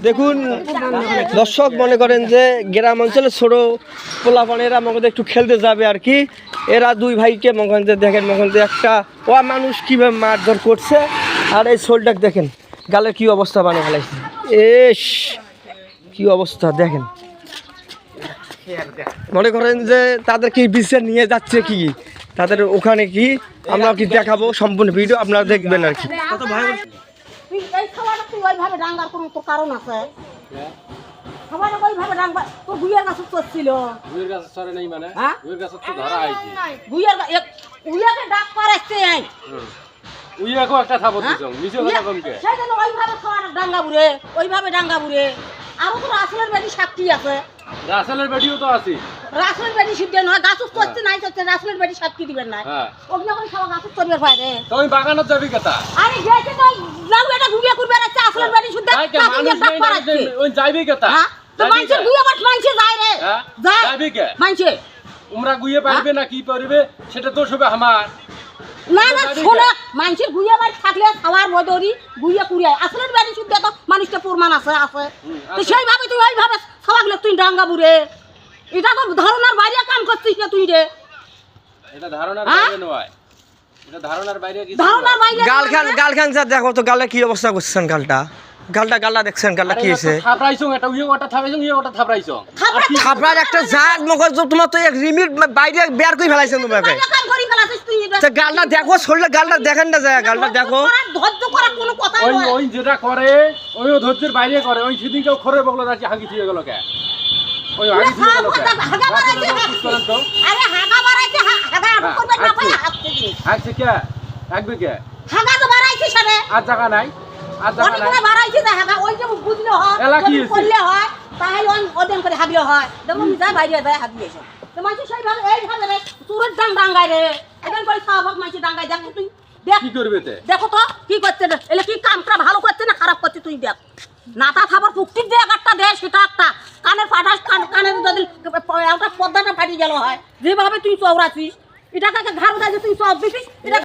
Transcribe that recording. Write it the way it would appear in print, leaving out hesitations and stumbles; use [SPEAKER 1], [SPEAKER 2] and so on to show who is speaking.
[SPEAKER 1] দেখুন দর্শক, মনে করেন যে গ্রাম অঞ্চলে ছোট পোলাপানেরা মনে একটু খেলতে যাবে আর কি। এরা দুই ভাইকে মনে যে দেখেন, মনে যে একটা ও মানুষ কীভাবে মারধর করছে। আর এই শোলটাক দেখেন গালের কি অবস্থা বানিয়ে ফেলাইছে। এস কি অবস্থা দেখেন। মনে করেন যে তাদের কি বিচার নিয়ে যাচ্ছে কি তাদের ওখানে কি আমরা কি দেখাবো, সম্পূর্ণ ভিডিও আপনারা দেখবেন আর কি।
[SPEAKER 2] আরো তো রাসেলের বাড়ি সাক্ষী আছে,
[SPEAKER 3] রাসেলের বাড়িও তো আছে।
[SPEAKER 2] রাসেলের বাড়ি সিদ্ধ নয়, গাছ করতে নাই করতে রাসেলের বাড়ি সাক্ষী দিবেন না। ওগুলো এখন সব গাছ করবে বাইরে।
[SPEAKER 3] তুমি বাগানত যাবি কথা?
[SPEAKER 2] আরে গেছে তো লাউ এটা ঘুরিয়ে করবে আর রাসেলের বাড়ি শুদ্ধ মানুষ ডাক পারাচ্ছে।
[SPEAKER 3] ওই যাইবি কথা?
[SPEAKER 2] তো মানুষ গুইয়া বাট মানুষে যায় রে। যায়
[SPEAKER 3] যাইবি কে?
[SPEAKER 2] মানুষে
[SPEAKER 3] উমরা গুইয়ে পারবে না কি পারবে সেটা তো সবে আমার
[SPEAKER 2] না না। শোনা, মানুষের গুইয়া বাড়ি থাকলে খাওয়ার বদরি গুইয়া কুড়িয়ে আসলের বাড়ি শুদ্ধ তো মানুষটা প্রমাণ আছে আছে। তো সেইভাবে তুই ওইভাবে খাওয়াগুলো তুই ডাঙ্গা বুড়ে, এটা তো ধারণার বাইরে কাম করছিস না তুই রে।
[SPEAKER 3] এটা ধারণার বাইরে নয়, এটা ধারণার বাইরে কি?
[SPEAKER 2] ধারণার বাইরে
[SPEAKER 1] গালখান যা দেখো তো গালে কি অবস্থা করছেন। গালটা দেখছেন, গালটা কি হয়েছে?
[SPEAKER 3] থাপড়াইছো এটা উইয়ে ওটা থাপড়াইছো উইয়ে ওটা থাপড়াইছো।
[SPEAKER 1] থাপড়ার একটা জাত মগজ তোমার তো এক রিমিট বাইরে বের করে ফেলাইছেন তোমাকে।
[SPEAKER 2] কাম করি ফেলাছিস তুই।
[SPEAKER 1] তা গালটা দেখো, শরীরে গালটা দেখেন না যায়, গালটা দেখো।
[SPEAKER 2] ধৈর্য করার কোনো কথা
[SPEAKER 3] ওই
[SPEAKER 2] নয়।
[SPEAKER 3] ওই যেটা করে ওইও ধৈর্যের বাইরে করে। ওই সেদিন কেউ খরে বগলো যাচ্ছে হাগি দিয়ে গেল কে? ওই হাগি দিয়ে গেল কে?
[SPEAKER 2] আরে হাগা বাড়াইছে, হাগা করবে না পায় হাগছে কি?
[SPEAKER 3] হাগছে কে? হাগবে কে?
[SPEAKER 2] হাগা তো বাড়াইছে সারে।
[SPEAKER 3] আর জায়গা নাই, আর জায়গা নাই।
[SPEAKER 2] অনেক বাড়াইছে না হাগা, ওই যে বুঝলে হয়, যদি করলে হয় তাহলে ওদের করে হাগলে হয়। দেখো যা বাইরে যায় হাগলে এসে। তো মানুষ সেইভাবে এইভাবে রে তোর ডাঙ্গায় রে এখান করে সাহাবাক মানুষ ডাঙ্গায়। দেখো তুই দেখ
[SPEAKER 3] কি করবে তে? দেখো
[SPEAKER 2] তো কি করছে রে, এলে কি কামটা ভালো করছে না খারাপ করছে তুই দেখ। নাতা খাবার পুক্তির দেখ একটা দে, সেটা একটা কানের ফাটাস কানের যদি একটা পর্দাটা ফাটি গেল হয় যেভাবে তুই চৌরাছিস, এটাকে ঘাড় তুই চপ দিছিস এটা।